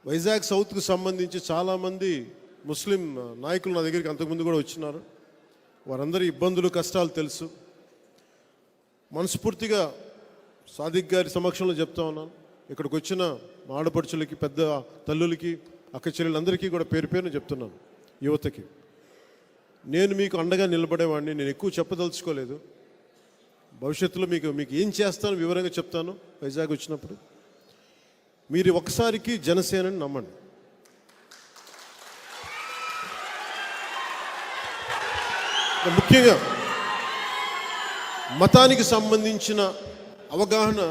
వైజాగ్ సౌత్కు సంబంధించి చాలామంది ముస్లిం నాయకులు నా దగ్గరికి అంతకుముందు కూడా వచ్చినారు. వారందరి ఇబ్బందులు కష్టాలు తెలుసు. మనస్ఫూర్తిగా సాదిక్ గారి సమక్షంలో చెప్తా ఉన్నాను. ఇక్కడికి వచ్చిన ఆడపడుచులకి, పెద్ద తల్లులకి, అక్క చెల్లెలందరికీ కూడా పేరు పేరున చెప్తున్నాను. యువతకి నేను మీకు అండగా నిలబడేవాడిని. నేను ఎక్కువ చెప్పదలుచుకోలేదు. భవిష్యత్తులో మీకు ఏం చేస్తాను వివరంగా చెప్తాను. వైజాగ్ వచ్చినప్పుడు మీరు ఒకసారికి జనసేనని నమ్మండి. ముఖ్యంగా మతానికి సంబంధించిన అవగాహన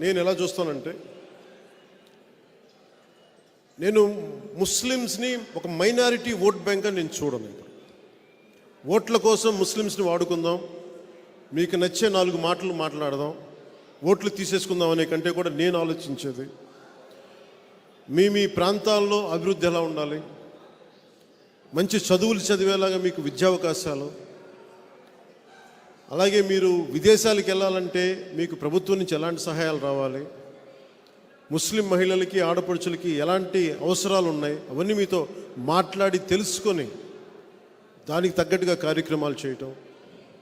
నేను ఎలా చూస్తానంటే, నేను ముస్లిమ్స్ని ఒక మైనారిటీ ఓట్ బ్యాంక్ అని నేను చూడను. ఓట్ల కోసం ముస్లిమ్స్ని వాడుకుందాం, మీకు నచ్చే 4 మాటలు మాట్లాడదాం, ఓట్లు తీసేసుకుందాం అనే కంటే కూడా నేను ఆలోచించేది మీ ప్రాంతాల్లో అభివృద్ధి ఎలా ఉండాలి, మంచి చదువులు చదివేలాగా మీకు విద్యావకాశాలు, అలాగే మీరు విదేశాలకు వెళ్ళాలంటే మీకు ప్రభుత్వం నుంచి ఎలాంటి సహాయాలు రావాలి, ముస్లిం మహిళలకి, ఆడపడుచులకి ఎలాంటి అవసరాలు ఉన్నాయి, అవన్నీ మీతో మాట్లాడి తెలుసుకొని దానికి తగ్గట్టుగా కార్యక్రమాలు చేయటం,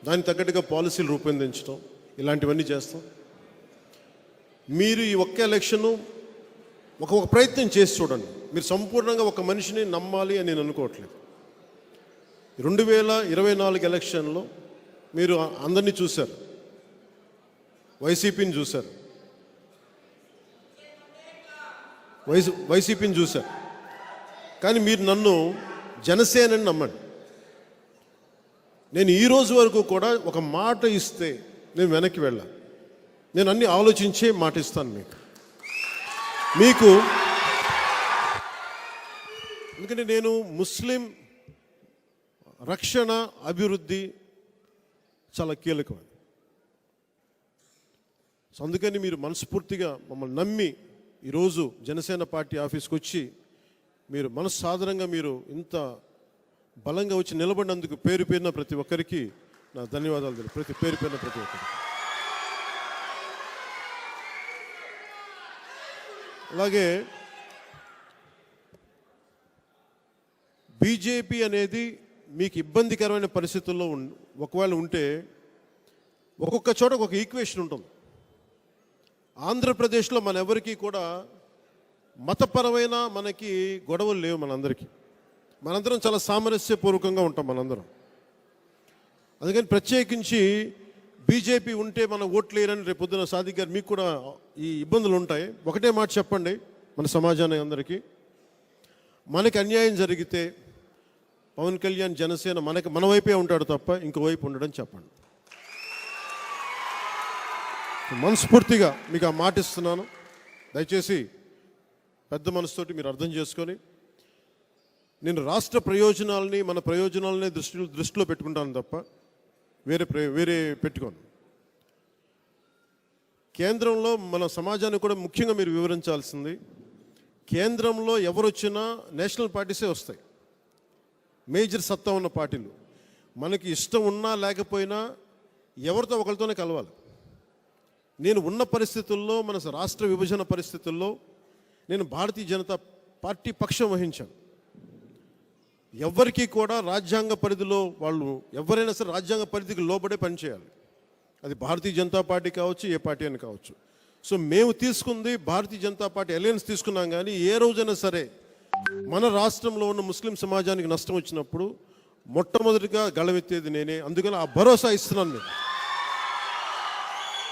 దానికి తగ్గట్టుగా పాలసీలు రూపొందించడం, ఇలాంటివన్నీ చేస్తాం. మీరు ఈ ఒక్క ఎలక్షను ఒక ప్రయత్నం చేసి చూడండి. మీరు సంపూర్ణంగా ఒక మనిషిని నమ్మాలి అని నేను అనుకోవట్లేదు. 2024 ఎలక్షన్లో మీరు అందరినీ చూశారు, వైసీపీని చూశారు, వైసీపీని చూశారు. కానీ మీరు నన్ను జనసేనని నమ్మండి. నేను ఈ రోజు వరకు కూడా ఒక మాట ఇస్తే నేను వెనక్కి వెళ్ళాను. నేను అన్ని ఆలోచించే మాట ఇస్తాను మీకు. ఎందుకంటే నేను ముస్లిం రక్షణ, అభివృద్ధి చాలా కీలకమైనది. సో అందుకని మీరు మనస్ఫూర్తిగా మమ్మల్ని నమ్మి ఈరోజు జనసేన పార్టీ ఆఫీస్కి వచ్చి మీరు మనస్సాధారణంగా మీరు ఇంత బలంగా వచ్చి నిలబడినందుకు పేరు పేరున ప్రతి ఒక్కరికి నా ధన్యవాదాలు తెలుపు. పేరు పేరున ప్రతి ఒక్కరికి. అలాగే బీజేపీ అనేది మీకు ఇబ్బందికరమైన పరిస్థితుల్లో ఒకవేళ ఉంటే ఒక్కొక్క చోట ఒక ఈక్వేషన్ ఉంటుంది. ఆంధ్రప్రదేశ్లో మన ఎవరికి కూడా మతపరమైన మనకి గొడవలు లేవు. మనందరం చాలా సామరస్యపూర్వకంగా ఉంటాం మనందరం. అందుకని ప్రత్యేకించి బీజేపీ ఉంటే మన ఓట్లు వేయరని రేపు పొద్దున సాదిక్ గారు మీకు కూడా ఈ ఇబ్బందులు ఉంటాయి. ఒకటే మాట చెప్పండి మన సమాజానికి అందరికీ, మనకి అన్యాయం జరిగితే పవన్ కళ్యాణ్ జనసేన మన వైపే ఉంటాడు తప్ప ఇంకోవైపు ఉండడం చెప్పండి. మనస్ఫూర్తిగా మీకు ఆ మాట ఇస్తున్నాను. దయచేసి పెద్ద మనసుతోటి మీరు అర్థం చేసుకొని, నేను రాష్ట్ర ప్రయోజనాలని, మన ప్రయోజనాలని దృష్టిలో పెట్టుకుంటాను తప్ప వేరే పెట్టుకోను. కేంద్రంలో మన సమాజానికి కూడా ముఖ్యంగా మీరు వివరించాల్సింది, కేంద్రంలో ఎవరు వచ్చినా నేషనల్ పార్టీసే వస్తాయి, మేజర్ సత్తా ఉన్న పార్టీలు. మనకి ఇష్టం ఉన్నా లేకపోయినా ఎవరితో ఒకరితోనే కలవాలి. నేను ఉన్న పరిస్థితుల్లో, మన రాష్ట్ర విభజన పరిస్థితుల్లో నేను భారతీయ జనతా పార్టీ పక్షం వహించాను. ఎవరికి కూడా రాజ్యాంగ పరిధిలో వాళ్ళు ఎవరైనా సరే రాజ్యాంగ పరిధికి లోబడే పనిచేయాలి. అది భారతీయ జనతా పార్టీ కావచ్చు, ఏ పార్టీ అని కావచ్చు. సో మేము తీసుకుంది భారతీయ జనతా పార్టీ అలయన్స్ తీసుకున్నాం. కానీ ఏ రోజైనా సరే మన రాష్ట్రంలో ఉన్న ముస్లిం సమాజానికి నష్టం వచ్చినప్పుడు మొట్టమొదటిగా గళమెత్తేది నేనే. అందుకని ఆ భరోసా ఇస్తున్నాను.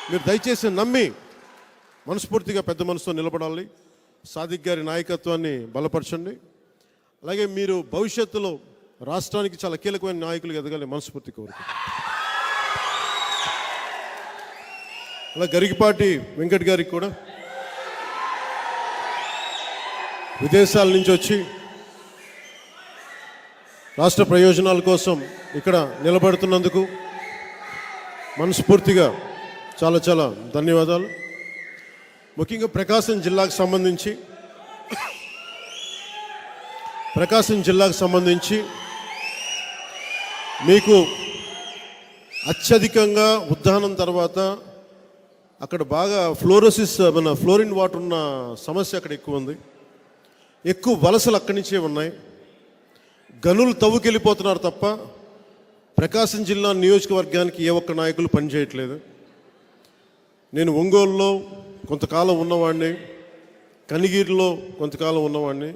మీరు దయచేసి నమ్మి మనస్ఫూర్తిగా పెద్ద మనసుతో నిలబడాలి. సాదిక్ గారి నాయకత్వాన్ని బలపరచండి. అలాగే మీరు భవిష్యత్తులో రాష్ట్రానికి చాలా కీలకమైన నాయకులు ఎదగాలని మనస్ఫూర్తి కోరుకుంటున్నాను. అలా గరికపాటి వెంకట్ గారికి కూడా విదేశాల నుంచి వచ్చి రాష్ట్ర ప్రయోజనాల కోసం ఇక్కడ నిలబడుతున్నందుకు మనస్ఫూర్తిగా చాలా చాలా ధన్యవాదాలు. ముఖ్యంగా ప్రకాశం జిల్లాకు సంబంధించి మీకు అత్యధికంగా ఉద్దానం తర్వాత అక్కడ బాగా ఫ్లోరిన్ వాటర్ ఉన్న సమస్య అక్కడ ఎక్కువ ఉంది. ఎక్కువ వలసలు అక్కడి నుంచే ఉన్నాయి. గనులు తవ్వుకెళ్ళిపోతున్నారు తప్ప ప్రకాశం జిల్లా నియోజకవర్గానికి ఏ ఒక్క నాయకులు పనిచేయట్లేదు. నేను ఒంగోలులో కొంతకాలం ఉన్నవాడిని, కనిగిరిలో కొంతకాలం ఉన్నవాడిని.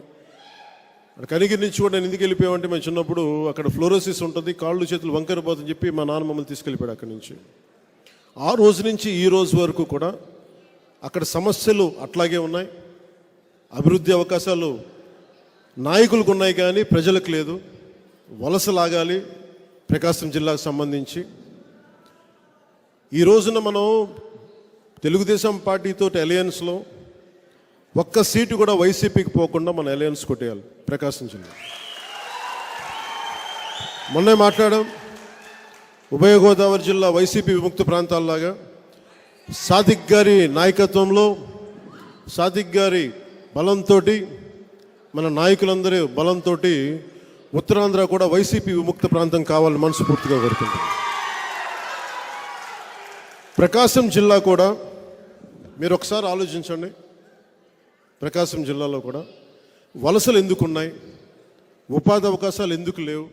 కనిగిరి నుంచి కూడా నేను ఎందుకు వెళ్ళిపోయామంటే, మేము చిన్నప్పుడు అక్కడ ఫ్లోరోసిస్ ఉంటుంది, కాళ్ళు చేతులు వంకరపోతుందని చెప్పి మా నాన్న మమ్మల్ని తీసుకెళ్ళిపోయాడు అక్కడి నుంచి. ఆ రోజు నుంచి ఈ రోజు వరకు కూడా అక్కడ సమస్యలు అట్లాగే ఉన్నాయి. అభివృద్ధి అవకాశాలు నాయకులకు ఉన్నాయి కానీ ప్రజలకు లేదు. వలస లాగాలి ప్రకాశం జిల్లాకు సంబంధించి. ఈ రోజున మనం తెలుగుదేశం పార్టీతో అలయన్స్లో ఒక్క సీటు కూడా వైసీపీకి పోకుండా మన అలయన్స్ కొట్టేయాలి ప్రకాశం జిల్లా. మొన్నే మాట్లాడాం, ఉభయ గోదావరి జిల్లా వైసీపీ విముక్త ప్రాంతాల్లాగా సాదిక్ గారి నాయకత్వంలో, సాదిక్ గారి బలంతో, మన నాయకులందరూ బలంతో ఉత్తరాంధ్ర కూడా వైసీపీ విముక్త ప్రాంతం కావాలని మనస్ఫూర్తిగా కోరుకుంటున్నాం. ప్రకాశం జిల్లా కూడా మీరు ఒకసారి ఆలోచించండి. ప్రకాశం జిల్లాలో కూడా వలసలు ఎందుకు ఉన్నాయి, ఉపాధి అవకాశాలు ఎందుకు లేవు?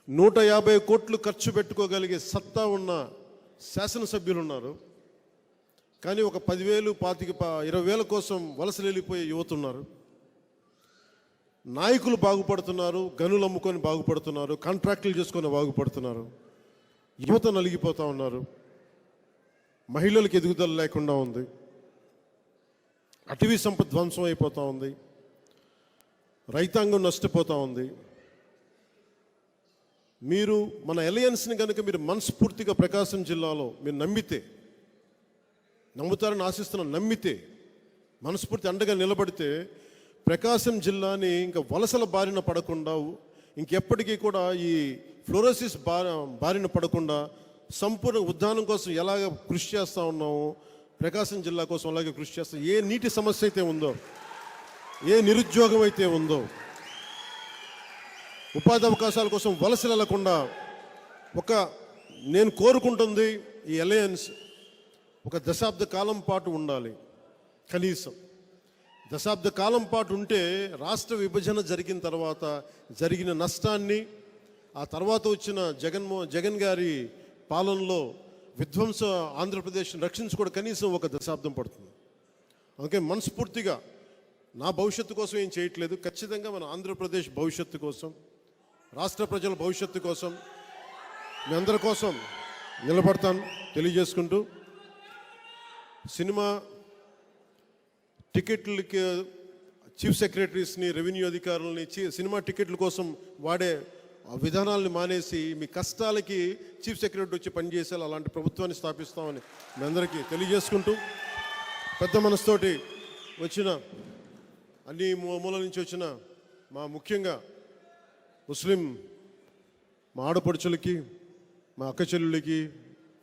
150 కోట్లు ఖర్చు పెట్టుకోగలిగే సత్తా ఉన్న శాసనసభ్యులు ఉన్నారు, కానీ ఒక 10,000, 20,000 కోసం వలసలు వెళ్ళిపోయే యువత ఉన్నారు. నాయకులు బాగుపడుతున్నారు, గనులు అమ్ముకొని బాగుపడుతున్నారు, కాంట్రాక్టులు చేసుకొని బాగుపడుతున్నారు. యువత నలిగిపోతూ ఉన్నారు, మహిళలకు ఎదుగుదల లేకుండా ఉంది, అటవీ సంపద ధ్వంసం అయిపోతూ ఉంది, రైతాంగం నష్టపోతూ ఉంది. మీరు మన అలయన్స్ని కనుక మీరు మనస్ఫూర్తిగా ప్రకాశం జిల్లాలో మీరు నమ్ముతారని ఆశిస్తున్నాను, నమ్మితే మనస్ఫూర్తి అండగా నిలబడితే ప్రకాశం జిల్లాని ఇంకా వలసల బారిన పడకుండా, ఇంకెప్పటికీ కూడా ఈ ఫ్లోరోసిస్ బారిన పడకుండా సంపూర్ణ ఉద్యానం కోసం ఎలాగ కృషి చేస్తూ ఉన్నామో ప్రకాశం జిల్లా కోసం అలాగే కృషి చేస్తాం. ఏ నీటి సమస్య అయితే ఉందో, ఏ నిరుద్యోగం అయితే ఉందో, ఉపాధి అవకాశాల కోసం వలసలు వెళ్లకుండా నేను కోరుకుంటుంది ఈ అలయన్స్ ఒక దశాబ్ద కాలం పాటు ఉండాలి. కనీసం దశాబ్ద కాలం పాటు ఉంటే రాష్ట్ర విభజన జరిగిన తర్వాత జరిగిన నష్టాన్ని, ఆ తర్వాత వచ్చిన జగన్ గారి పాలనలో విధ్వంస ఆంధ్రప్రదేశ్ని రక్షించుకోవడం కనీసం ఒక దశాబ్దం పడుతుంది. అందుకే మనస్ఫూర్తిగా నా భవిష్యత్తు కోసం ఏం చేయట్లేదు, ఖచ్చితంగా మన ఆంధ్రప్రదేశ్ భవిష్యత్తు కోసం, రాష్ట్ర ప్రజల భవిష్యత్తు కోసం, మీ అందరి కోసం నిలబడతాను తెలియజేసుకుంటూ, సినిమా టికెట్లకి చీఫ్ సెక్రటరీస్ని, రెవెన్యూ అధికారులని సినిమా టికెట్ల కోసం వాడే విధానాలను మానేసి మీ కష్టాలకి చీఫ్ సెక్రటరీ వచ్చి పనిచేసేలా అలాంటి ప్రభుత్వాన్ని స్థాపిస్తామని మీ అందరికీ తెలియజేసుకుంటూ, పెద్ద మనసుతోటి వచ్చిన అన్ని మూల నుంచి వచ్చిన ముఖ్యంగా ముస్లిం మా ఆడపడుచులకి, మా అక్క చెల్లులకి,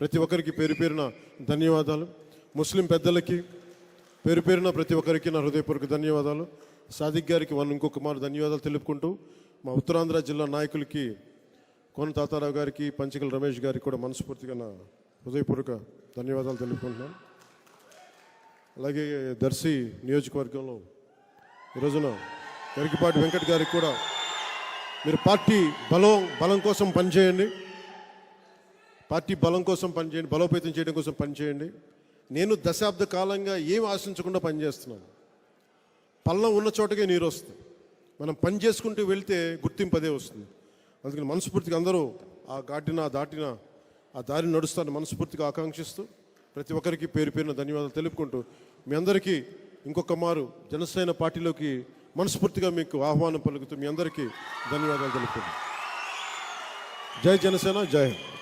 ప్రతి ఒక్కరికి పేరు పేరున ధన్యవాదాలు. ముస్లిం పెద్దలకి పేరు పేరున ప్రతి ఒక్కరికి నా హృదయపూర్వక ధన్యవాదాలు. సాదిక్ గారికి ఇంకొక మారు ధన్యవాదాలు తెలుపుకుంటూ, మా ఉత్తరాంధ్ర జిల్లా నాయకులకి కోన తాతారావు గారికి, పంచకల రమేష్ గారికి కూడా మనస్ఫూర్తిగా నా హృదయపూర్వక ధన్యవాదాలు తెలుపుకుంటున్నాను. అలాగే దర్శి నియోజకవర్గంలో ఈరోజున గరికిపాటి వెంకట్ గారికి కూడా మీరు పార్టీ బలం కోసం పనిచేయండి, పార్టీ బలం కోసం పనిచేయండి, బలోపేతం చేయడం కోసం పనిచేయండి. నేను దశాబ్ద కాలంగా ఏం ఆశించకుండా పనిచేస్తున్నాను. పల్లం ఉన్న చోటకే నీరు వస్తుంది, మనం పని చేసుకుంటూ వెళ్తే గుర్తింపు అదే వస్తుంది. అందుకని మనస్ఫూర్తిగా అందరూ దాటిన ఆ దారిని నడుస్తారని మనస్ఫూర్తిగా ఆకాంక్షిస్తూ, ప్రతి ఒక్కరికి పేరు పేరున ధన్యవాదాలు తెలుపుకుంటూ, మీ అందరికీ ఇంకొక మారు జనసేన పార్టీలోకి మనస్ఫూర్తిగా మీకు ఆహ్వానం పలుకుతూ మీ అందరికీ ధన్యవాదాలు తెలుపుకుంటాను. జై జనసేన, జై హింద్.